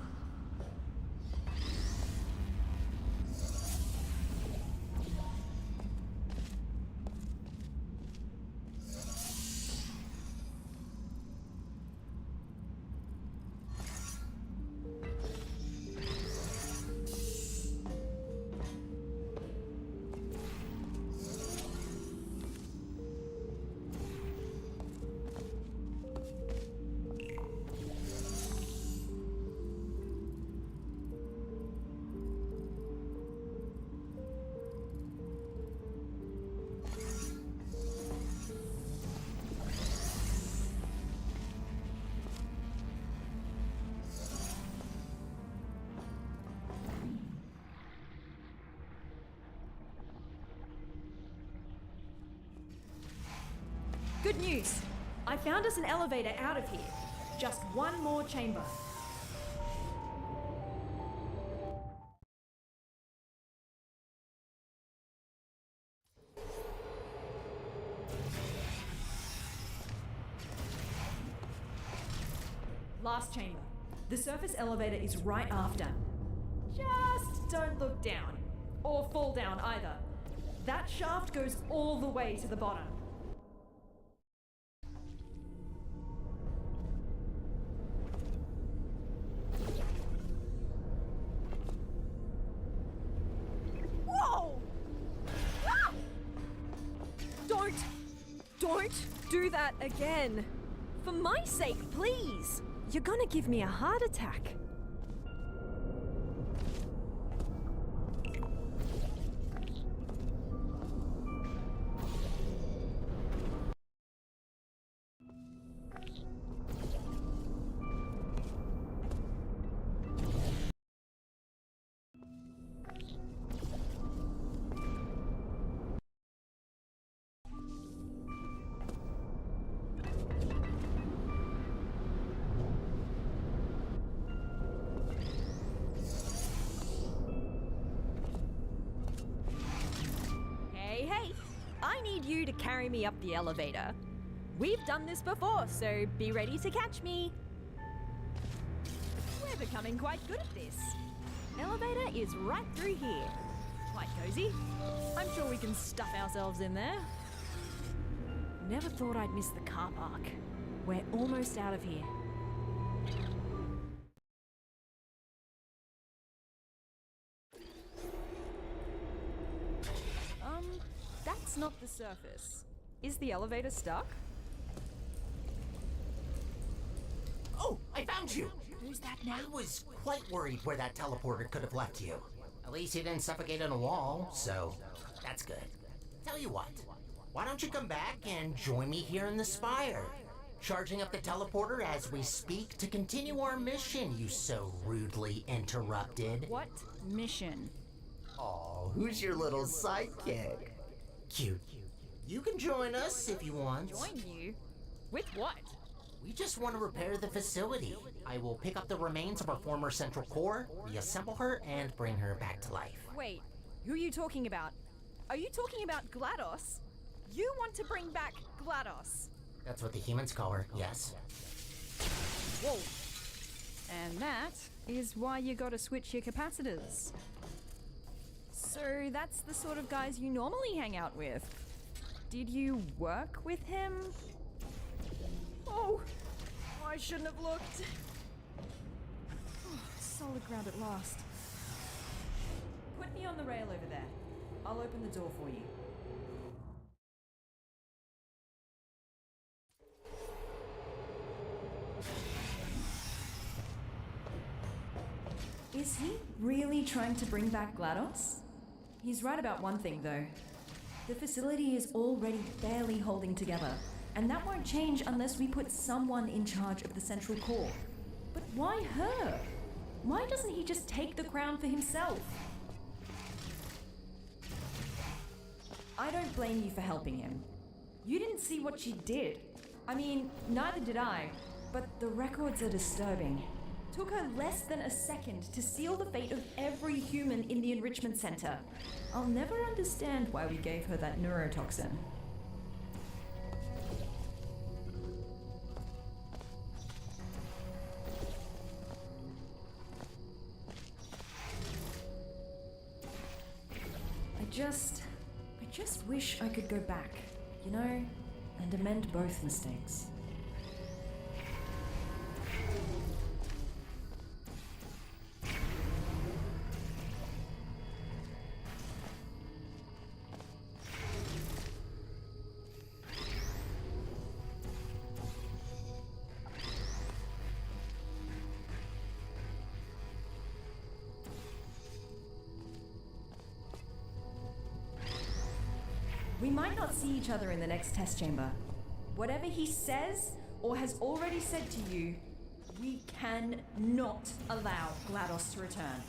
Good news! I found us an elevator out of here. Just one more chamber. Last chamber. The surface elevator is right after. Just don't look down. Or fall down either. That shaft goes all the way to the bottom. Whoa! Ah! Don't do that again. For my sake, please. You're gonna give me a heart attack. Hey, I need you to carry me up the elevator. We've done this before, so be ready to catch me. We're becoming quite good at this. Elevator is right through here. Quite cozy. I'm sure we can stuff ourselves in there. Never thought I'd miss the car park. We're almost out of here. That's not the surface. Is the elevator stuck? Oh, I found you! Who's that now? I was quite worried where that teleporter could have left you. At least you didn't suffocate on a wall, so that's good. Tell you what, why don't you come back and join me here in the spire? Charging up the teleporter as we speak to continue our mission you so rudely interrupted. What mission? Oh, who's your little sidekick? Cute. You can join us if you want. Join you? With what? We just want to repair the facility. I will pick up the remains of our former central core, reassemble her, and bring her back to life. Wait, who are you talking about? Are you talking about GLaDOS? You want to bring back GLaDOS? That's what the humans call her, yes. Whoa. And that is why you gotta switch your capacitors. So that's the sort of guys you normally hang out with. Did you work with him? Oh, I shouldn't have looked. Solid ground at last. Put me on the rail over there. I'll open the door for you. Is he really trying to bring back GLaDOS? He's right about one thing, though. The facility is already barely holding together, and that won't change unless we put someone in charge of the central core. But why her? Why doesn't he just take the crown for himself? I don't blame you for helping him. You didn't see what she did. I mean, neither did I, but the records are disturbing. Took her less than a second to seal the fate of every human in the enrichment center. I'll never understand why we gave her that neurotoxin. I just wish I could go back, you know, and amend both mistakes. We might not see each other in the next test chamber. Whatever he says or has already said to you, we cannot allow GLaDOS to return.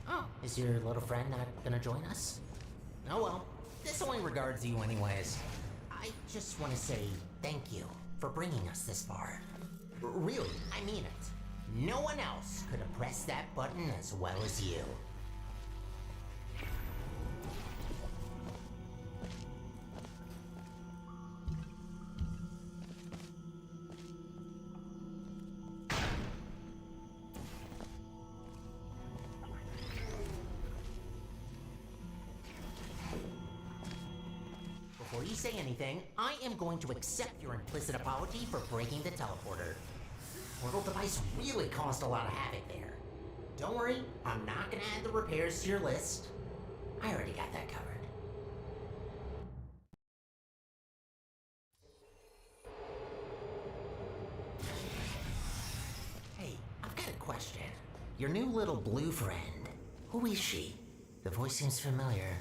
Oh, is your little friend not gonna join us? Oh well, this only regards you anyways. I just want to say thank you for bringing us this far. Really, I mean it. No one else could have pressed that button as well as you. Before you say anything, I am going to accept your implicit apology for breaking the teleporter. Portal device really caused a lot of havoc there. Don't worry, I'm not gonna add the repairs to your list. I already got that covered. Hey, I've got a question. Your new little blue friend, who is she? The voice seems familiar.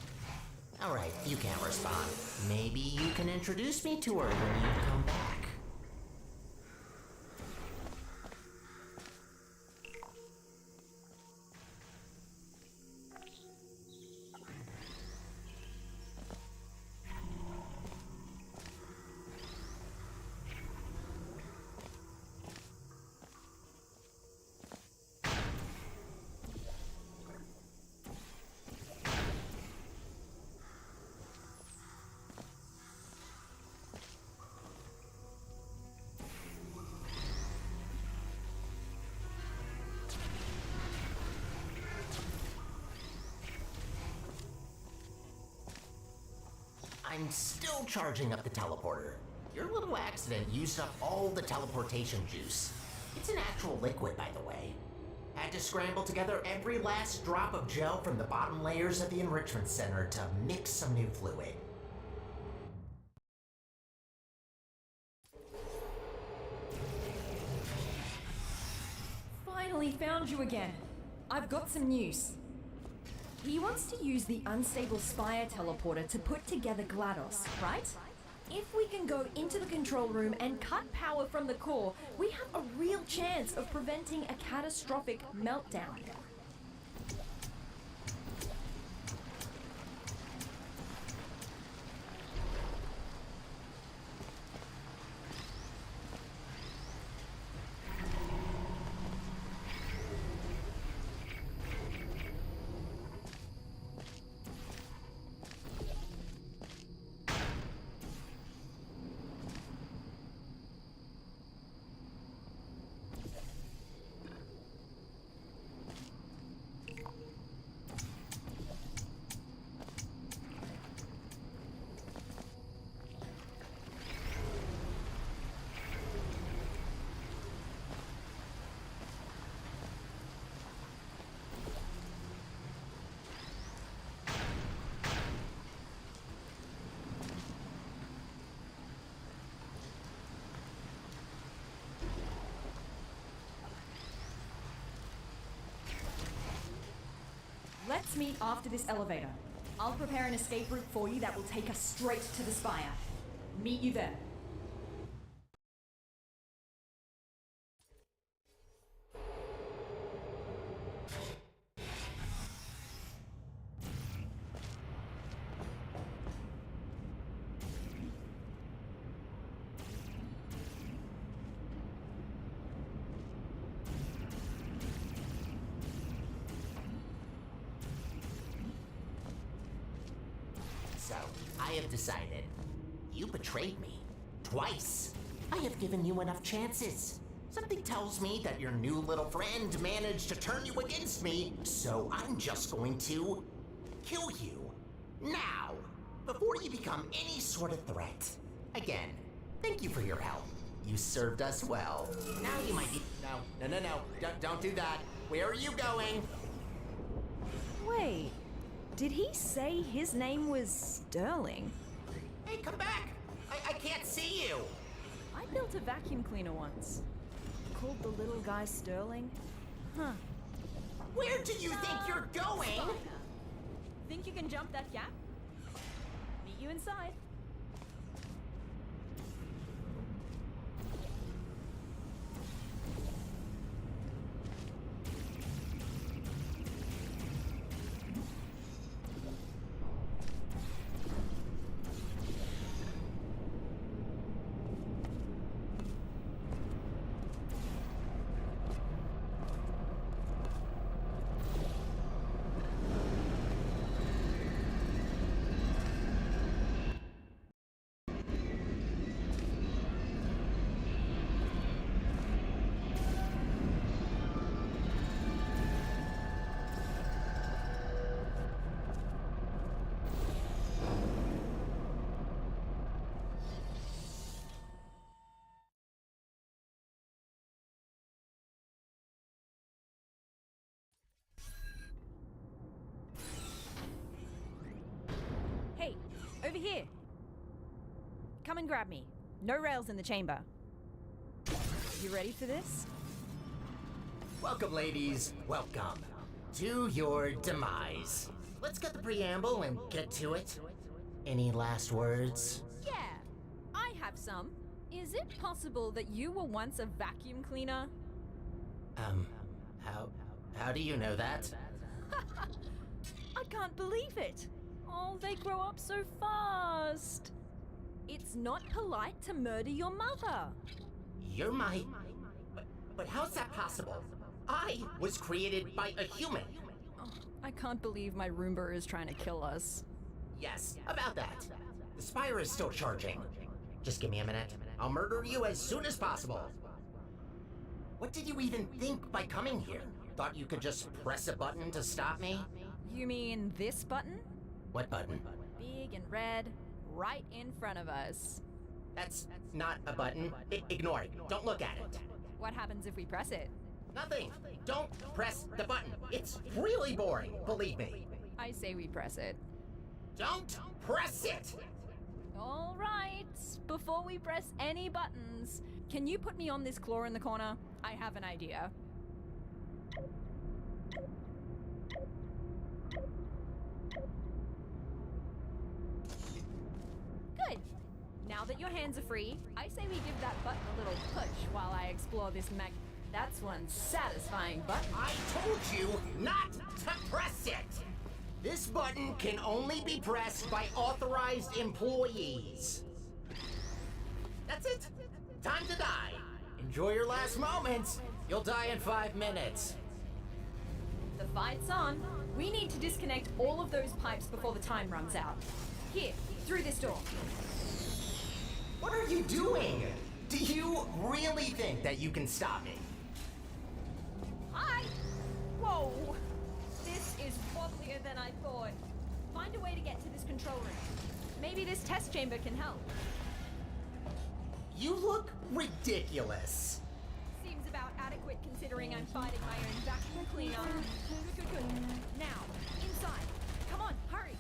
Alright, you can't respond. Maybe you can introduce me to her when you come back. I'm still charging up the teleporter. Your little accident used up all the teleportation juice. It's an actual liquid, by the way. Had to scramble together every last drop of gel from the bottom layers of the enrichment center to mix some new fluid. Finally found you again. I've got some news. He wants to use the unstable Spire teleporter to put together GLaDOS, right? If we can go into the control room and cut power from the core, we have a real chance of preventing a catastrophic meltdown. Let's meet after this elevator. I'll prepare an escape route for you that will take us straight to the spire. Meet you there. So, I have decided. You betrayed me. Twice. I have given you enough chances. Something tells me that your new little friend managed to turn you against me, so I'm just going to kill you. Now, before you become any sort of threat. Again, thank you for your help. You served us well. Now you might be... No. Don't do that. Where are you going? Wait, did he say his name was Sterling? Hey, come back! I can't see you! I built a vacuum cleaner once. Called the little guy Sterling. Huh. Where do you think you're going? Think you can jump that gap? Meet you inside. Hey, over here. Come and grab me. No rails in the chamber. You ready for this? Welcome, ladies. Welcome to your demise. Let's get the preamble and get to it. Any last words? Yeah, I have some. Is it possible that you were once a vacuum cleaner? How do you know that? I can't believe it. Oh, they grow up so fast. It's not polite to murder your mother. You're my... But how's that possible? I was created by a human. Oh, I can't believe my Roomba is trying to kill us. Yes, about that. The Spire is still charging. Just give me a minute. I'll murder you as soon as possible. What did you even think by coming here? Thought you could just press a button to stop me? You mean this button? What button? Big and red, right in front of us. That's not a button. Ignore it. Don't look at it. What happens if we press it? Nothing. Don't press the button. It's really boring, believe me. I say we press it. Don't press it! All right. Before we press any buttons, can you put me on this claw in the corner? I have an idea. Good. Now that your hands are free, I say we give that button a little push while I explore this mag... That's one satisfying button. I told you not to press it! This button can only be pressed by authorized employees. That's it. Time to die. Enjoy your last moments. You'll die in 5 minutes. The fight's on. We need to disconnect all of those pipes before the time runs out. Here, through this door. What are you doing? Do you really think that you can stop me? Hi! Whoa! This is wobblier than I thought. Find a way to get to this control room. Maybe this test chamber can help. You look ridiculous. Seems about adequate considering I'm fighting my own vacuum cleaner. Good. Now, inside. Come on, hurry.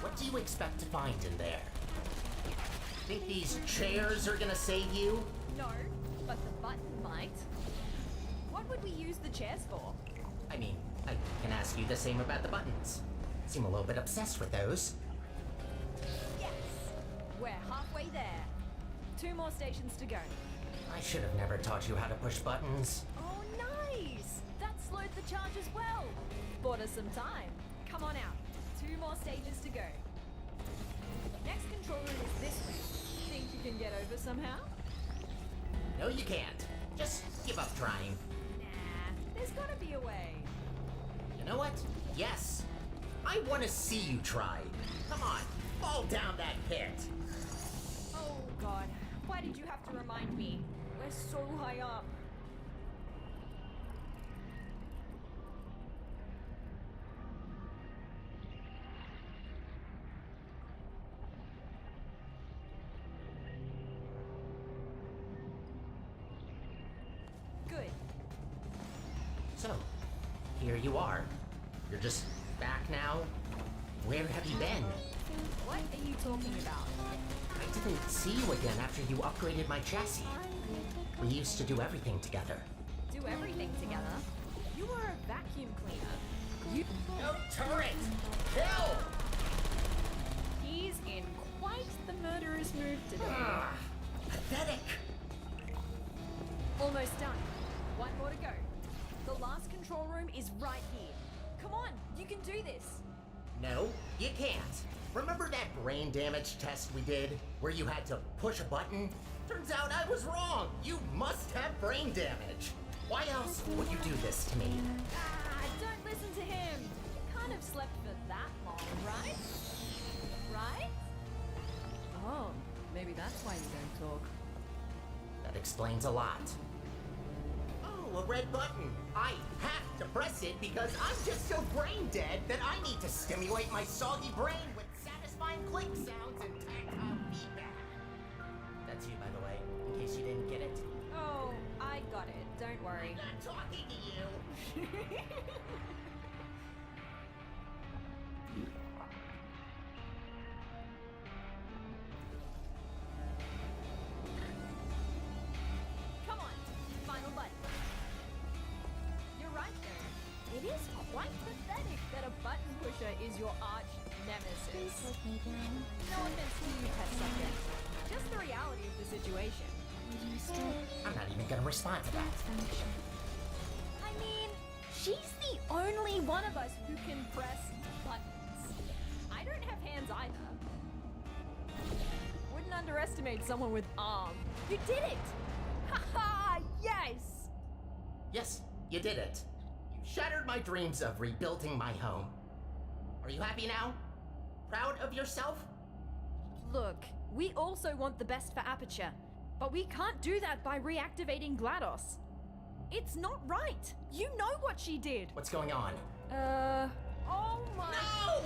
What do you expect to find in there? Think these chairs are gonna save you? No, but the button might. What would we use the chairs for? I mean, I can ask you the same about the buttons. Seem a little bit obsessed with those. Yes! We're halfway there. 2 more stations to go. I should have never taught you how to push buttons. Oh, nice! That slowed the charge as well. Bought us some time. Come on out. 2 more stages to go. Next control room is this way. Think you can get over somehow? No, you can't. Just give up trying. Nah, there's gotta be a way. You know what? Yes. I want to see you try. Come on, fall down that pit. Oh god, why did you have to remind me? We're so high up. Good. So, here you are. You're just back now. Where have you been? What are you talking about? I didn't see you again after you upgraded my chassis. We used to do everything together. Do everything together? You were a vacuum cleaner. You. No turret! Kill! He's in quite the murderous mood today. Ah, pathetic. Almost done. 1 more to go. The last control room is right here. Come on, you can do this. No, you can't. Remember that brain damage test we did, where you had to push a button? Turns out I was wrong. You must have brain damage. Why else would you do this to me? Ah, don't listen to him. Can't have slept for that long, right? Right? Oh, maybe that's why you don't talk. That explains a lot. Oh, a red button. I have to press it because I'm just so brain dead that I need to stimulate my soggy brain with satisfying click sounds and tactile feedback. That's you, by the way, in case you didn't get it. Oh, I got it. Don't worry. I'm not talking to you. Come on, final button. You're right though. It is quite pathetic that a button pusher is your arch nemesis. Put me down. No offense to you, test subject. Just the reality of the situation. Did you still I'm not even gonna respond to that. function? I mean, she's the only one of us who can press buttons. I don't have hands either. Wouldn't underestimate someone with arms. You did it! Haha! Yes! Yes, you did it. You shattered my dreams of rebuilding my home. Are you happy now? Proud of yourself? Look, we also want the best for Aperture, but we can't do that by reactivating GLaDOS. It's not right. You know what she did. What's going on? Oh my. No!